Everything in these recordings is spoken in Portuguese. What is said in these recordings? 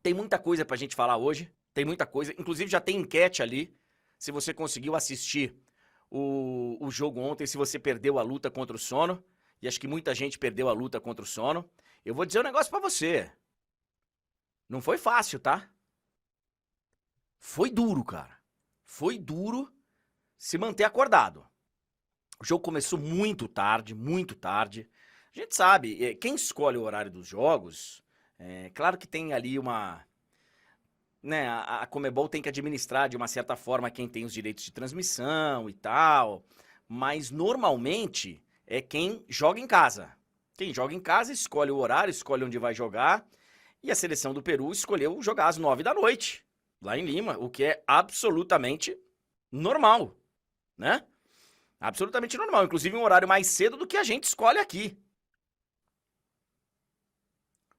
Tem muita coisa pra gente falar hoje, tem muita coisa. Inclusive já tem enquete ali, se você conseguiu assistir o jogo ontem, se você perdeu a luta contra o sono. E acho que muita gente perdeu a luta contra o sono. Eu vou dizer um negócio pra você. Não foi fácil, tá? Foi duro, cara. Foi duro se manter acordado. O jogo começou muito tarde, muito tarde. A gente sabe, quem escolhe o horário dos jogos, claro que tem ali uma... Né, a Conmebol tem que administrar de uma certa forma quem tem os direitos de transmissão e tal, mas normalmente é quem joga em casa. Quem joga em casa escolhe o horário, escolhe onde vai jogar, e a seleção do Peru escolheu jogar às 9 da noite, lá em Lima, o que é absolutamente normal, né? Absolutamente normal, inclusive um horário mais cedo do que a gente escolhe aqui.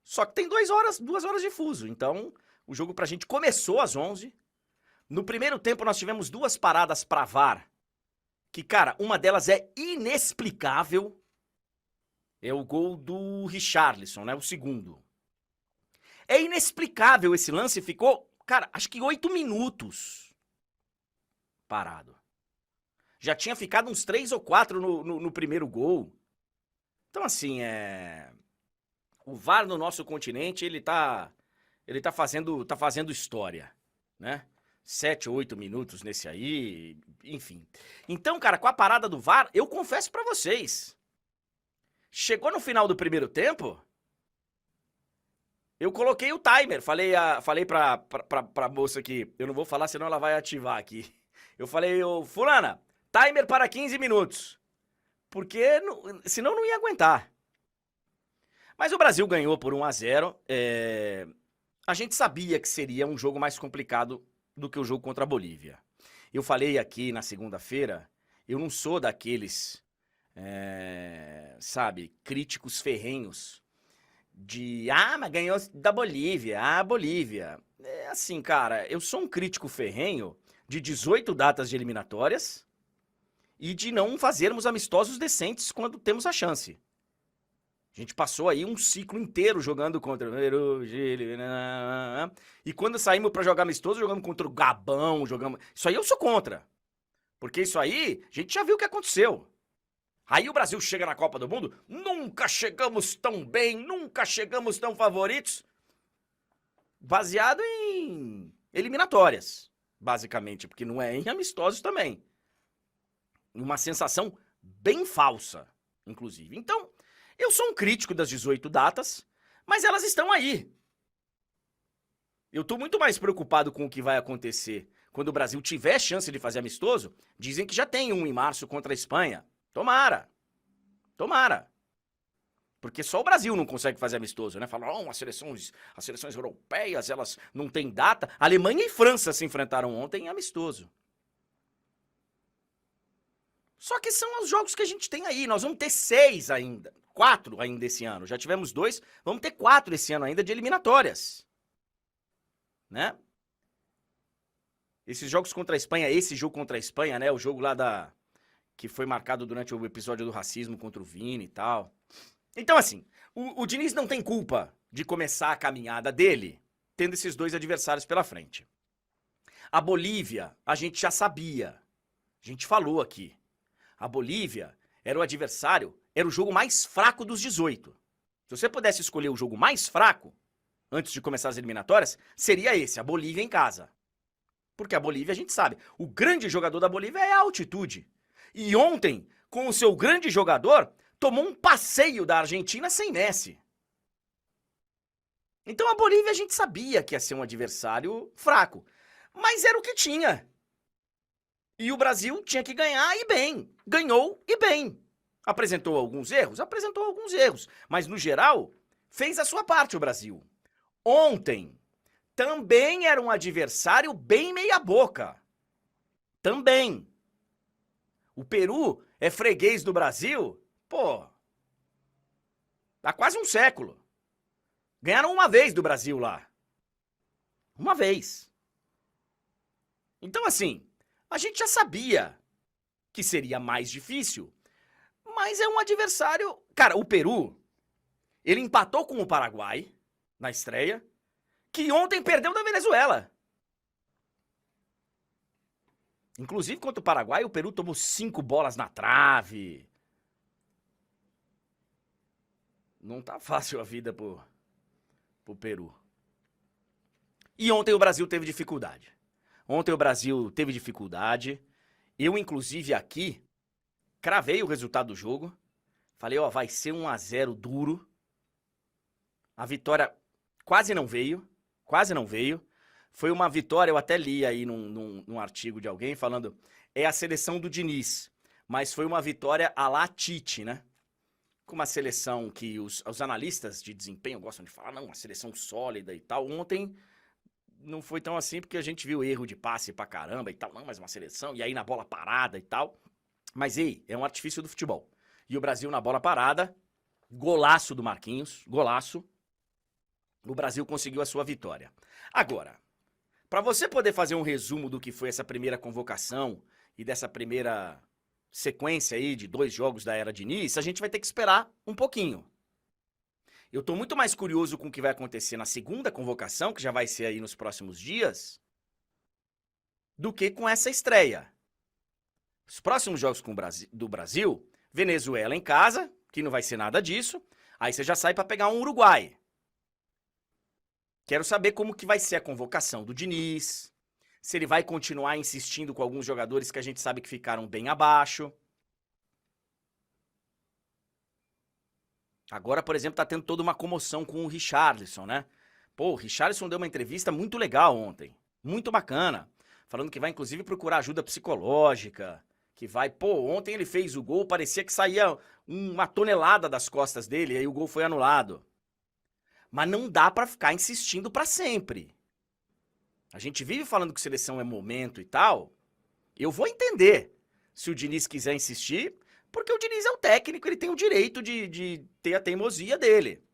Só que tem 2 horas de fuso, então o jogo pra gente começou às 11. No primeiro tempo nós tivemos 2 paradas pra VAR, que, cara, uma delas é inexplicável. É o gol do Richarlison, né, o segundo. É inexplicável esse lance, ficou, cara, acho que 8 minutos parado. Já tinha ficado uns 3 ou 4 no primeiro gol. Então, assim, o VAR no nosso continente, ele tá fazendo história, né? 7 ou 8 minutos nesse aí, enfim. Então, cara, com a parada do VAR, eu confesso pra vocês, chegou no final do primeiro tempo, eu coloquei o timer, falei pra moça aqui, eu não vou falar senão ela vai ativar aqui. Eu falei, ô, fulana, timer para 15 minutos, porque senão não ia aguentar. Mas o Brasil ganhou por 1-0, a gente sabia que seria um jogo mais complicado do que o jogo contra a Bolívia. Eu falei aqui na segunda-feira, eu não sou daqueles, sabe, críticos ferrenhos de, mas ganhou da Bolívia, Bolívia. É assim, cara, eu sou um crítico ferrenho de 18 datas de eliminatórias e de não fazermos amistosos decentes quando temos a chance. A gente passou aí um ciclo inteiro jogando contra o Peru, Chile, e quando saímos pra jogar amistoso, jogamos contra o Gabão, jogamos... Isso aí eu sou contra. Porque isso aí, a gente já viu o que aconteceu. Aí o Brasil chega na Copa do Mundo, nunca chegamos tão bem, nunca chegamos tão favoritos, baseado em eliminatórias, basicamente, porque não é em amistosos também. Uma sensação bem falsa, inclusive. Então, eu sou um crítico das 18 datas, mas elas estão aí. Eu tô muito mais preocupado com o que vai acontecer quando o Brasil tiver chance de fazer amistoso. Dizem que já tem um em março contra a Espanha. Tomara. Tomara. Porque só o Brasil não consegue fazer amistoso, né? Falam, as seleções europeias, elas não têm data. Alemanha e França se enfrentaram ontem em amistoso. Só que são os jogos que a gente tem aí. Nós vamos ter 6 ainda. 4 ainda esse ano. Já tivemos 2, vamos ter 4 esse ano ainda de eliminatórias. Né? Esses jogos contra a Espanha, esse jogo contra a Espanha, né? O jogo lá que foi marcado durante o episódio do racismo contra o Vini e tal. Então, assim, o Diniz não tem culpa de começar a caminhada dele tendo esses 2 adversários pela frente. A Bolívia, a gente já sabia. A gente falou aqui. A Bolívia era o adversário, era o jogo mais fraco dos 18. Se você pudesse escolher o jogo mais fraco, antes de começar as eliminatórias, seria esse, a Bolívia em casa. Porque a Bolívia, a gente sabe, o grande jogador da Bolívia é a altitude. E ontem, com o seu grande jogador, tomou um passeio da Argentina sem Messi. Então a Bolívia a gente sabia que ia ser um adversário fraco. Mas era o que tinha. E o Brasil tinha que ganhar e bem. Ganhou e bem. Apresentou alguns erros? Apresentou alguns erros. Mas, no geral, fez a sua parte o Brasil. Ontem, também era um adversário bem meia-boca. Também. O Peru é freguês do Brasil, pô, há quase um século. Ganharam uma vez do Brasil lá. Uma vez. Então, assim, a gente já sabia que seria mais difícil, mas é um adversário... Cara, o Peru, ele empatou com o Paraguai na estreia, que ontem perdeu da Venezuela. Inclusive, contra o Paraguai, o Peru tomou 5 bolas na trave. Não tá fácil a vida pro Peru. E ontem o Brasil teve dificuldade. Eu, inclusive, aqui, cravei o resultado do jogo. Falei, ó, vai ser 1-0 duro. A vitória quase não veio. Foi uma vitória, eu até li aí num artigo de alguém falando, é a seleção do Diniz. Mas foi uma vitória à la Tite, né? Com uma seleção que os analistas de desempenho gostam de falar, não, uma seleção sólida e tal. Ontem não foi tão assim, porque a gente viu erro de passe pra caramba e tal. Não, mas uma seleção, e aí na bola parada e tal. Mas, ei, é um artifício do futebol. E o Brasil na bola parada, golaço do Marquinhos, golaço. O Brasil conseguiu a sua vitória. Agora, para você poder fazer um resumo do que foi essa primeira convocação e dessa primeira sequência aí de 2 jogos da era Diniz, a gente vai ter que esperar um pouquinho. Eu tô muito mais curioso com o que vai acontecer na segunda convocação, que já vai ser aí nos próximos dias, do que com essa estreia. Os próximos jogos do Brasil, Venezuela em casa, que não vai ser nada disso, aí você já sai para pegar um Uruguai. Quero saber como que vai ser a convocação do Diniz, se ele vai continuar insistindo com alguns jogadores que a gente sabe que ficaram bem abaixo. Agora, por exemplo, tá tendo toda uma comoção com o Richarlison, né? Pô, o Richarlison deu uma entrevista muito legal ontem, muito bacana, falando que vai inclusive procurar ajuda psicológica, que vai... Pô, ontem ele fez o gol, parecia que saía uma tonelada das costas dele, e aí o gol foi anulado. Mas não dá pra ficar insistindo pra sempre. A gente vive falando que seleção é momento e tal. Eu vou entender se o Diniz quiser insistir, porque o Diniz é o técnico, ele tem o direito de ter a teimosia dele.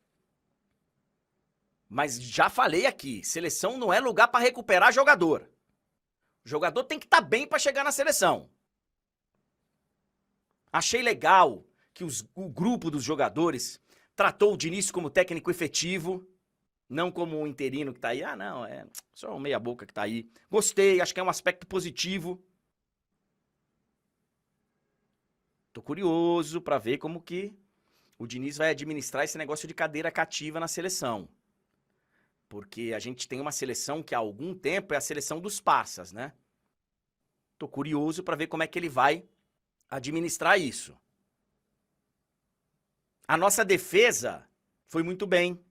Mas já falei aqui, seleção não é lugar pra recuperar jogador. O jogador tem que estar bem pra chegar na seleção. Achei legal que o grupo dos jogadores tratou o Diniz como técnico efetivo, não como um interino que tá aí. Ah, não, é só um meia boca que tá aí. Gostei, acho que é um aspecto positivo. Tô curioso pra ver como que o Diniz vai administrar esse negócio de cadeira cativa na seleção. Porque a gente tem uma seleção que há algum tempo é a seleção dos passas, né? Tô curioso pra ver como é que ele vai administrar isso. A nossa defesa foi muito bem.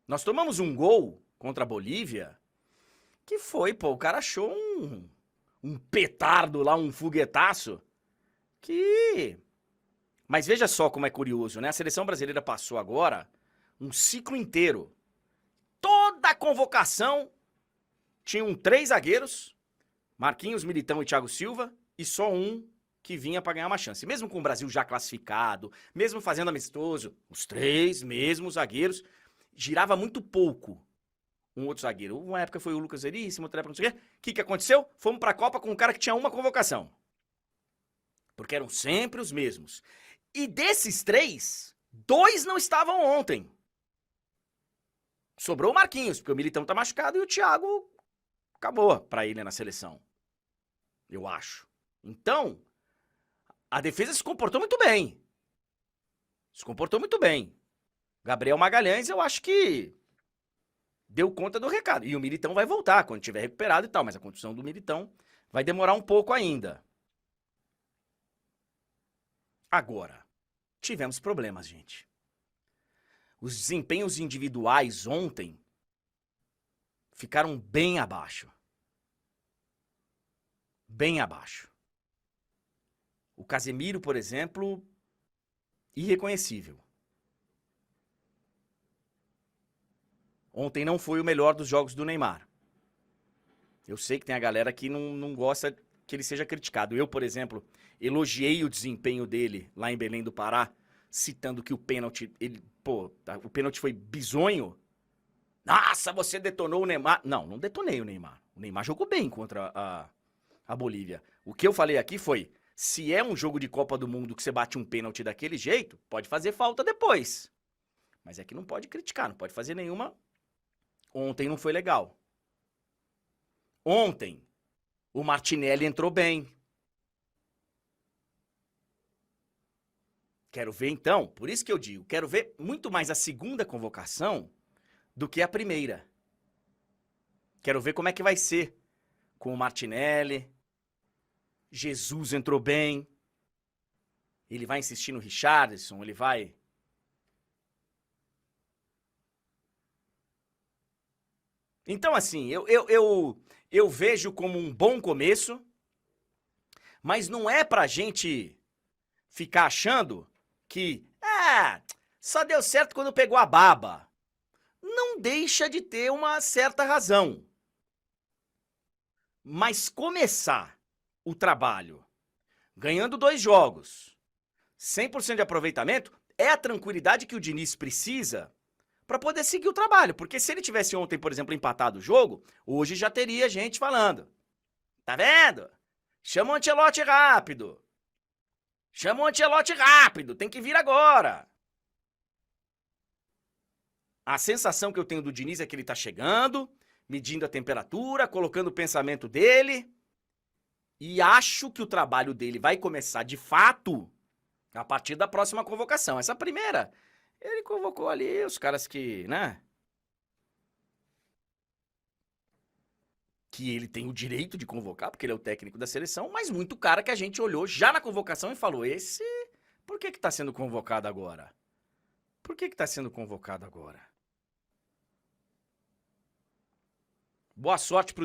Nós tomamos um gol contra a Bolívia que foi, pô, o cara achou um petardo lá, um foguetaço que... Mas veja só como é curioso, né? A seleção brasileira passou agora um ciclo inteiro. Toda a convocação tinham 3 zagueiros, Marquinhos, Militão e Thiago Silva, e só um que vinha para ganhar uma chance. Mesmo com o Brasil já classificado, mesmo fazendo amistoso, os 3 mesmos zagueiros, girava muito pouco um outro zagueiro. Uma época foi o Lucas Veríssimo, outra época não sei o quê. O que aconteceu? Fomos para a Copa com um cara que tinha uma convocação. Porque eram sempre os mesmos. E desses 3, 2 não estavam ontem. Sobrou o Marquinhos, porque o Militão tá machucado e o Thiago acabou para ele na seleção. Eu acho. Então, a defesa se comportou muito bem. Gabriel Magalhães, eu acho que deu conta do recado. E o Militão vai voltar quando tiver recuperado e tal, mas a condição do Militão vai demorar um pouco ainda. Agora, tivemos problemas, gente. Os desempenhos individuais ontem ficaram bem abaixo. Bem abaixo. O Casemiro, por exemplo, irreconhecível. Ontem não foi o melhor dos jogos do Neymar. Eu sei que tem a galera que não gosta que ele seja criticado. Eu, por exemplo, elogiei o desempenho dele lá em Belém do Pará, citando que o pênalti, o pênalti foi bizonho. Nossa, você detonou o Neymar. Não detonei o Neymar. O Neymar jogou bem contra a Bolívia. O que eu falei aqui foi, se é um jogo de Copa do Mundo que você bate um pênalti daquele jeito, pode fazer falta depois. Mas é que não pode criticar, não pode fazer nenhuma Ontem não foi legal. Ontem, o Martinelli entrou bem. Quero ver então, por isso que eu digo, quero ver muito mais a segunda convocação do que a primeira. Quero ver como é que vai ser com o Martinelli. Jesus entrou bem. Ele vai insistir no Richarlison, ele vai... Então, assim, eu vejo como um bom começo, mas não é pra gente ficar achando que, só deu certo quando pegou a baba. Não deixa de ter uma certa razão. Mas começar o trabalho ganhando 2 jogos, 100% de aproveitamento, é a tranquilidade que o Diniz precisa para poder seguir o trabalho. Porque se ele tivesse ontem, por exemplo, empatado o jogo, hoje já teria gente falando. Tá vendo? Chama o Ancelotti rápido. Chama o Ancelotti rápido, tem que vir agora. A sensação que eu tenho do Diniz é que ele tá chegando, medindo a temperatura, colocando o pensamento dele. E acho que o trabalho dele vai começar de fato a partir da próxima convocação. Essa primeira, ele convocou ali os caras que, né? Que ele tem o direito de convocar, porque ele é o técnico da seleção, mas muito cara que a gente olhou já na convocação e falou, esse, por que tá sendo convocado agora? Por que tá sendo convocado agora? Boa sorte pro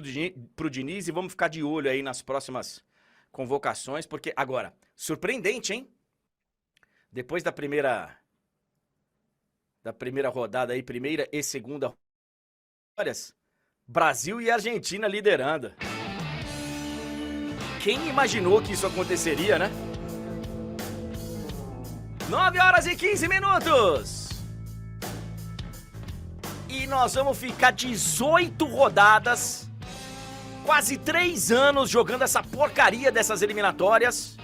Diniz e vamos ficar de olho aí nas próximas convocações, porque, agora, surpreendente, hein? Depois da primeira rodada aí, primeira e segunda horas, Brasil e Argentina liderando. Quem imaginou que isso aconteceria, né? 9h15. E nós vamos ficar 18 rodadas, quase 3 anos jogando essa porcaria dessas eliminatórias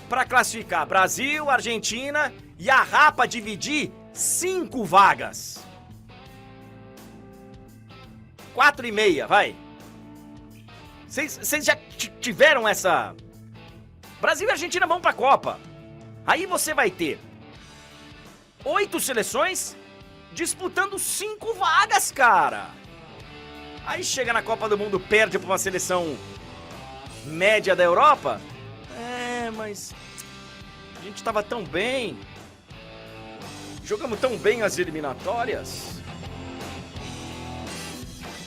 para classificar Brasil, Argentina e a Rapa dividir 5 vagas. 4,5, vai. Vocês já tiveram essa... Brasil e Argentina vão pra Copa. Aí você vai ter 8 seleções disputando 5 vagas, cara. Aí chega na Copa do Mundo, perde pra uma seleção média da Europa. Mas a gente tava tão bem. Jogamos tão bem as eliminatórias.